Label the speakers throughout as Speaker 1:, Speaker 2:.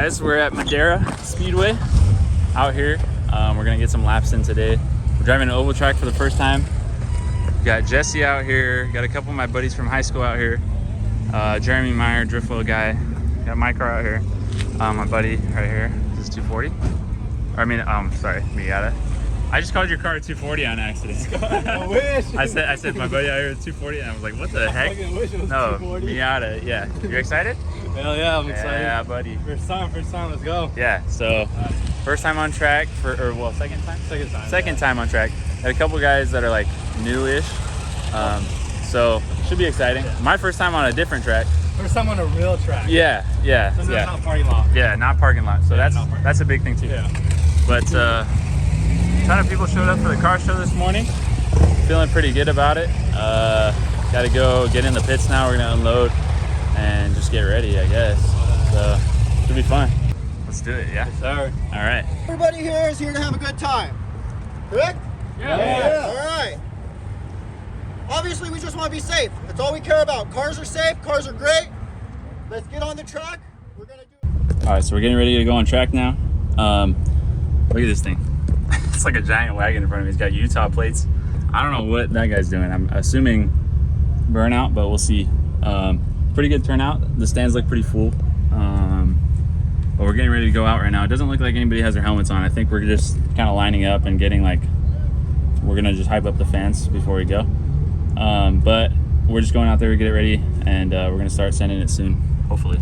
Speaker 1: guys, we're at Madera Speedway out here. We're gonna get some laps in today. We're driving an oval track for the first time. We got Jesse out here, got a couple of my buddies from high school out here. Jeremy Meyer, driftwheel guy. Got my car out here. My buddy right here, this is 240. Or I mean, sorry, Madera. I just called your car a 240 on accident.
Speaker 2: I wish.
Speaker 1: I said my buddy out here is 240, and I was like, what the heck?
Speaker 2: I wish it was
Speaker 1: No,
Speaker 2: 240.
Speaker 1: Madera, yeah. You excited?
Speaker 2: Hell yeah, I'm excited.
Speaker 1: Yeah, buddy.
Speaker 2: First time, let's go.
Speaker 1: Yeah, so first time on track second time? Second time on track. Had a couple guys that are like newish, so should be exciting. Yeah. My first time on a different track.
Speaker 2: First time on a real track.
Speaker 1: Yeah.
Speaker 2: So not parking lot.
Speaker 1: Yeah, not parking lot. So that's a big thing too.
Speaker 2: Yeah.
Speaker 1: But a ton of people showed up for the car show this morning. Feeling pretty good about it. Got to go get in the pits now. We're gonna unload and just get ready, I guess. So should be fun. Let's do it. Yeah.
Speaker 2: Yes, sir.
Speaker 1: All right.
Speaker 3: Everybody here is here to have a good time. Correct?
Speaker 2: Yeah.
Speaker 3: All right. Obviously, we just want to be safe. That's all we care about. Cars are safe. Cars are great. Let's get on the track. We're gonna do.
Speaker 1: All right, so we're getting ready to go on track now. Look at this thing. It's like a giant wagon in front of me. It's got Utah plates. I don't know what that guy's doing. I'm assuming burnout, but we'll see. Pretty good turnout. The stands look pretty full. But we're getting ready to go out right now. It doesn't look like anybody has their helmets on. I think we're just kind of lining up and getting we're gonna just hype up the fans before we go. But we're just going out there to get it ready, and we're gonna start sending it soon, hopefully.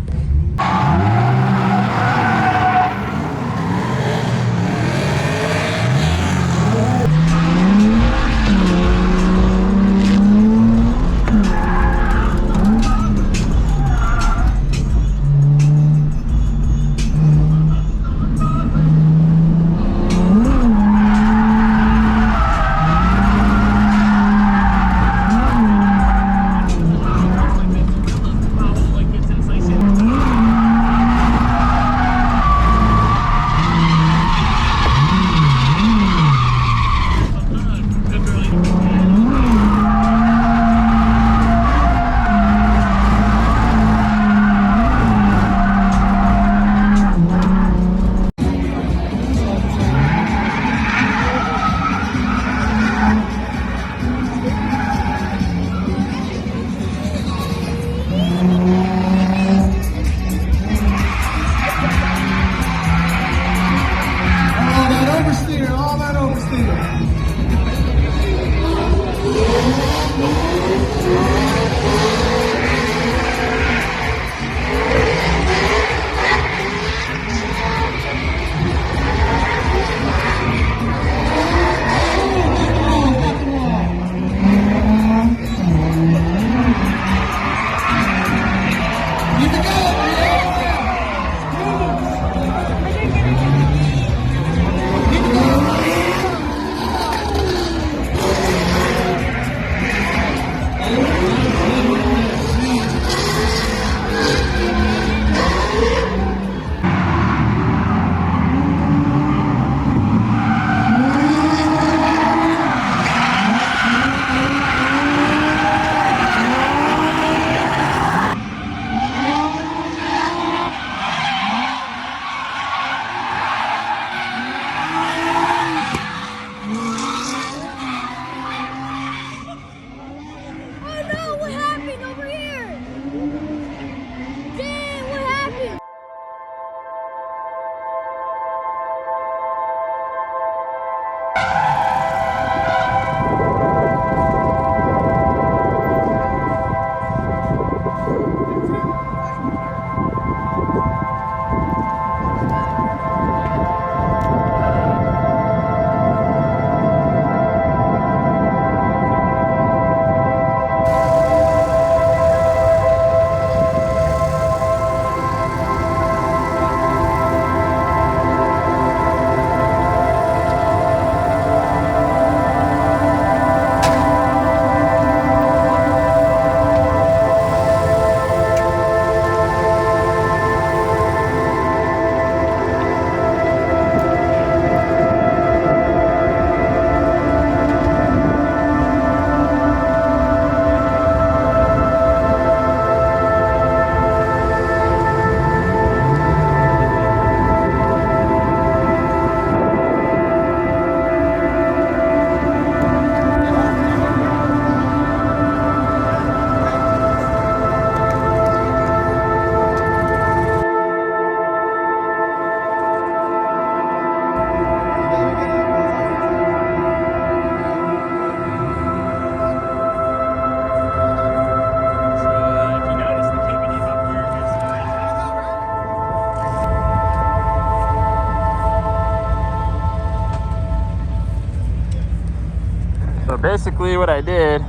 Speaker 1: basically what I did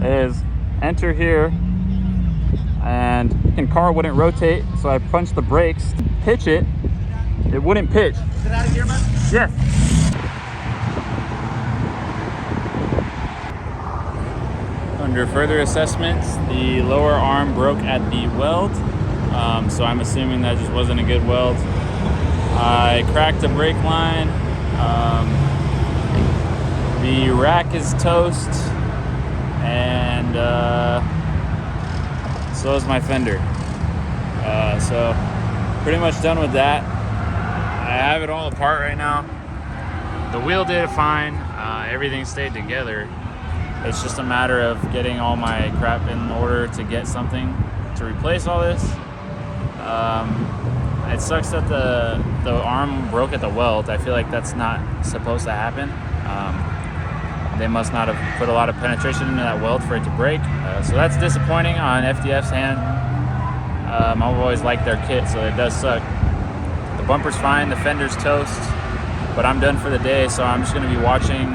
Speaker 1: is enter here, and the car wouldn't rotate, so I punched the brakes to pitch it. It wouldn't pitch.
Speaker 3: Is it out of here, man?
Speaker 1: Yes. Under further assessments, the lower arm broke at the weld, so I'm assuming that just wasn't a good weld. I cracked a brake line. The rack is toast, and so is my fender. So pretty much done with that. I have it all apart right now. The wheel did fine. Everything stayed together. It's just a matter of getting all my crap in order to get something to replace all this. It sucks that the arm broke at the weld. I feel like that's not supposed to happen. They must not have put a lot of penetration into that weld for it to break. So that's disappointing on FDF's hand. I've always liked their kit, so it does suck. The bumper's fine, the fender's toast, but I'm done for the day, so I'm just gonna be watching.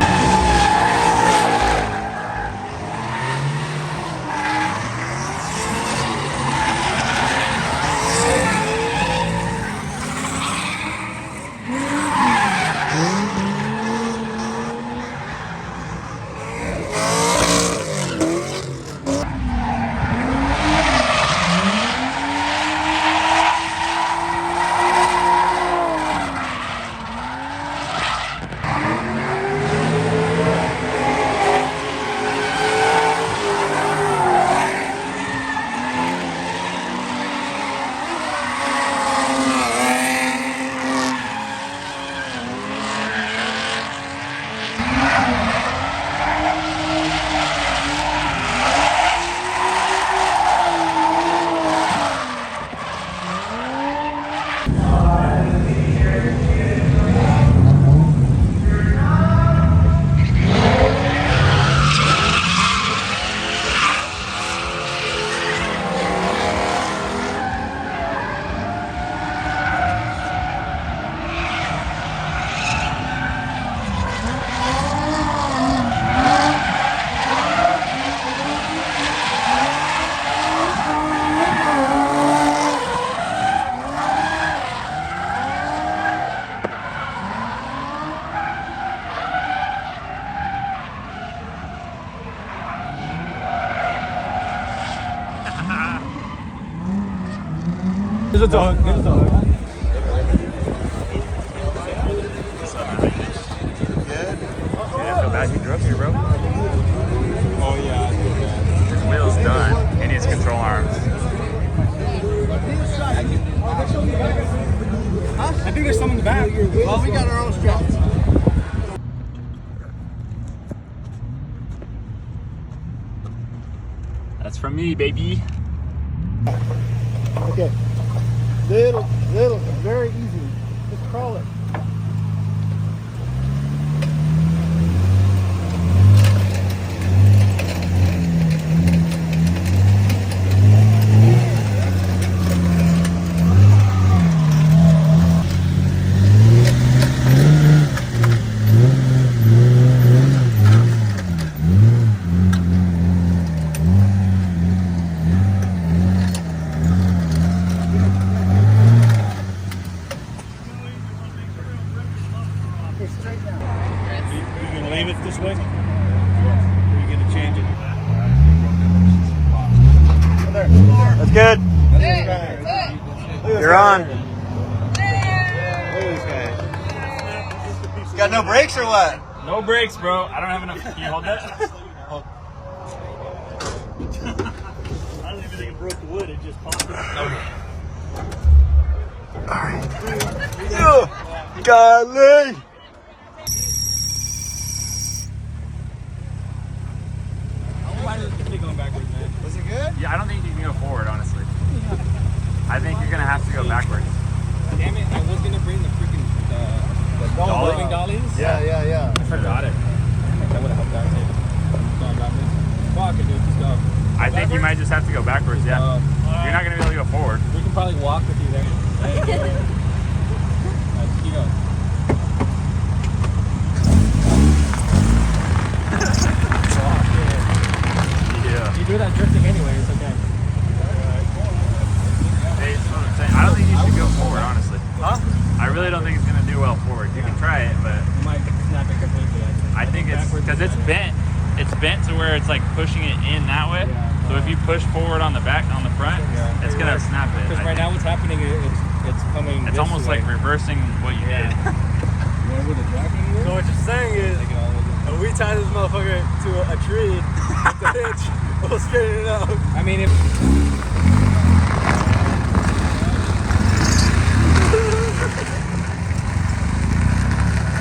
Speaker 2: There's a dog. There's a dog.
Speaker 1: Yeah, feel bad you drove here, bro.
Speaker 2: Oh yeah.
Speaker 1: His wheel's done. He needs control arms.
Speaker 2: I think there's some in the back.
Speaker 3: Well, we got our own straps.
Speaker 1: That's from me, baby.
Speaker 3: Okay. Little, very easy. Just crawl it.
Speaker 2: You gonna leave it this way? Or are you gonna change it?
Speaker 3: That's good. You're on. Got no brakes or what?
Speaker 1: No brakes, bro. I don't have enough. Can you hold that?
Speaker 2: I don't even think it broke the wood, it just popped it.
Speaker 3: Alright. Golly.
Speaker 2: Going backwards, man.
Speaker 3: Was it good?
Speaker 1: Yeah, I don't think you can go forward, honestly. I think you're gonna have to go backwards.
Speaker 2: Damn it, I was gonna bring the freaking
Speaker 1: Dolly?
Speaker 2: living dollies.
Speaker 3: Yeah.
Speaker 1: I forgot it.
Speaker 2: That would have helped out too. Going backwards. Fuck it, dude, just go.
Speaker 1: I think you might just have to go backwards, yeah. You're not gonna be able to go forward.
Speaker 2: We can probably walk with you there. Alright, keep going. do that drifting anyway. It's okay.
Speaker 1: Hey, that's what I'm saying. I don't think you should go forward, honestly.
Speaker 2: Huh?
Speaker 1: I really don't think it's gonna do well forward. You can try it, but
Speaker 2: You might snap it completely.
Speaker 1: I think it's because it's bent. It's bent to where it's like pushing it in that way.
Speaker 2: Yeah.
Speaker 1: So if you push forward on the back, on the front, it's gonna snap it.
Speaker 2: Because right now what's happening is it's coming.
Speaker 1: It's
Speaker 2: this
Speaker 1: almost
Speaker 2: way.
Speaker 1: like reversing what you did.
Speaker 4: So what you're saying is, if we tie this motherfucker to a tree with the hitch, we'll straighten it out.
Speaker 2: I mean, if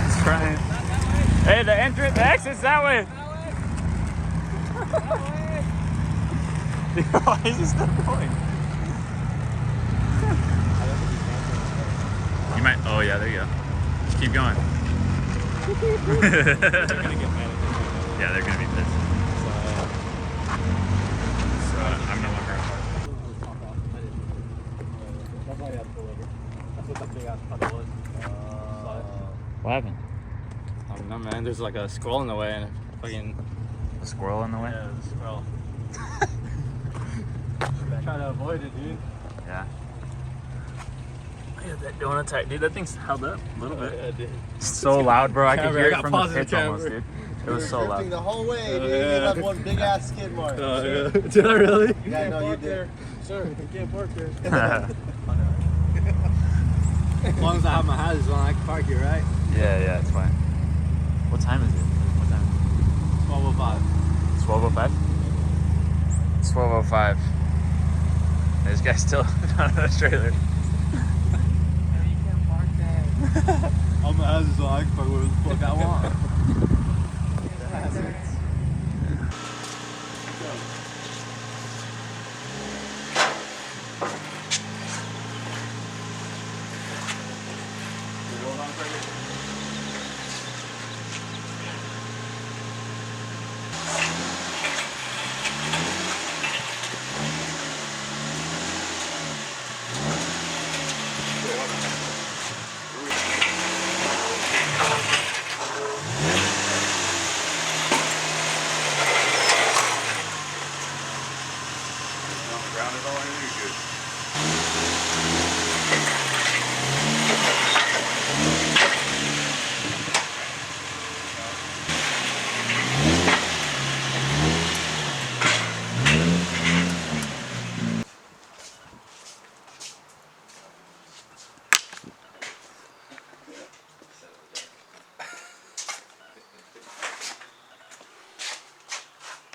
Speaker 1: It's trying. Hey, the entrance, the exit's that way. Why is he still going? You might. Oh yeah, there you go. Just keep going.
Speaker 2: they're gonna get mad at me.
Speaker 1: Yeah, they're gonna be pissed. So I'm no longer.
Speaker 4: That's why you have to pull over. That's what that big ass puddle was.
Speaker 1: What happened?
Speaker 4: I don't know, man. There's like a squirrel in the way and a fucking.
Speaker 1: A squirrel in the way?
Speaker 4: Yeah, there's a squirrel. Trying to avoid it, dude.
Speaker 1: Yeah. Look at that donut type, dude. That thing's held up a little bit.
Speaker 4: Yeah, dude.
Speaker 1: It's so loud, bro. I could
Speaker 4: Camera,
Speaker 1: hear
Speaker 4: I
Speaker 1: it
Speaker 4: got
Speaker 1: from the
Speaker 4: positive
Speaker 1: pitch almost,
Speaker 4: camera.
Speaker 1: dude. It was so
Speaker 3: Drifting
Speaker 1: loud.
Speaker 3: the whole way, dude.
Speaker 4: yeah.
Speaker 3: You have one big ass skid mark.
Speaker 4: Yeah. Did I really?
Speaker 3: Yeah, no, you did.
Speaker 4: Sir, you can't park there. As long as I have my hazards on, I can park here, right?
Speaker 1: Yeah, it's fine. What time is it? What time?
Speaker 4: 12:05.
Speaker 1: It's 12:05? It's 12:05. This guy's still on the trailer.
Speaker 2: You can't park there.
Speaker 4: All my hazards on, I can park where the fuck I want.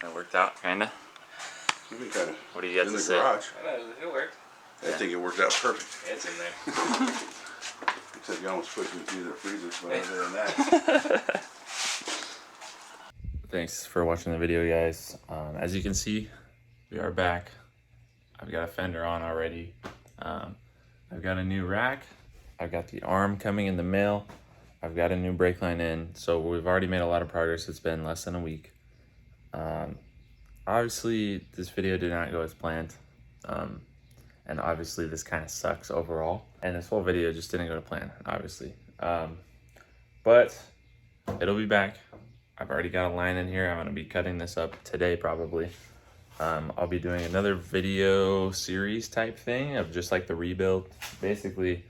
Speaker 1: That worked out, kinda.
Speaker 5: Kinda.
Speaker 1: What do you got
Speaker 5: In
Speaker 1: to
Speaker 5: the
Speaker 1: say?
Speaker 5: garage.
Speaker 2: It worked.
Speaker 5: I think it worked out perfect.
Speaker 1: It's in there.
Speaker 5: Except you almost pushed me through the freezer, but other than that.
Speaker 1: Thanks for watching the video, guys. As you can see, we are back. I've got a fender on already. I've got a new rack. I've got the arm coming in the mail. I've got a new brake line in. So we've already made a lot of progress. It's been less than a week. Obviously, this video did not go as planned. And obviously, this kind of sucks overall. And this whole video just didn't go to plan, obviously. But it'll be back. I've already got a line in here. I'm going to be cutting this up today, probably. I'll be doing another video series type thing of just like the rebuild. Basically,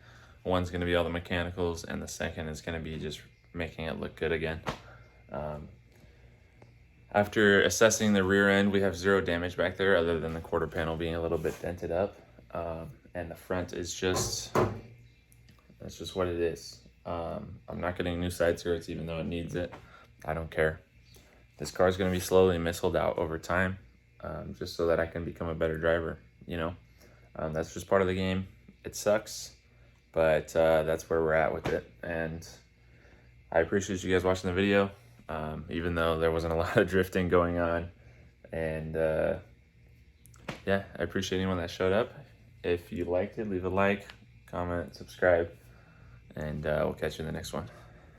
Speaker 1: one's going to be all the mechanicals, and the second is going to be just making it look good again. After assessing the rear end, we have zero damage back there other than the quarter panel being a little bit dented up. And the front is just, that's just what it is. I'm not getting new side skirts even though it needs it. I don't care. This car is going to be slowly missiled out over time, just so that I can become a better driver, you know. That's just part of the game. It sucks, but that's where we're at with it. And I appreciate you guys watching the video, even though there wasn't a lot of drifting going on. And yeah, I appreciate anyone that showed up. If you liked it, leave a like, comment, subscribe, and we'll catch you in the next one.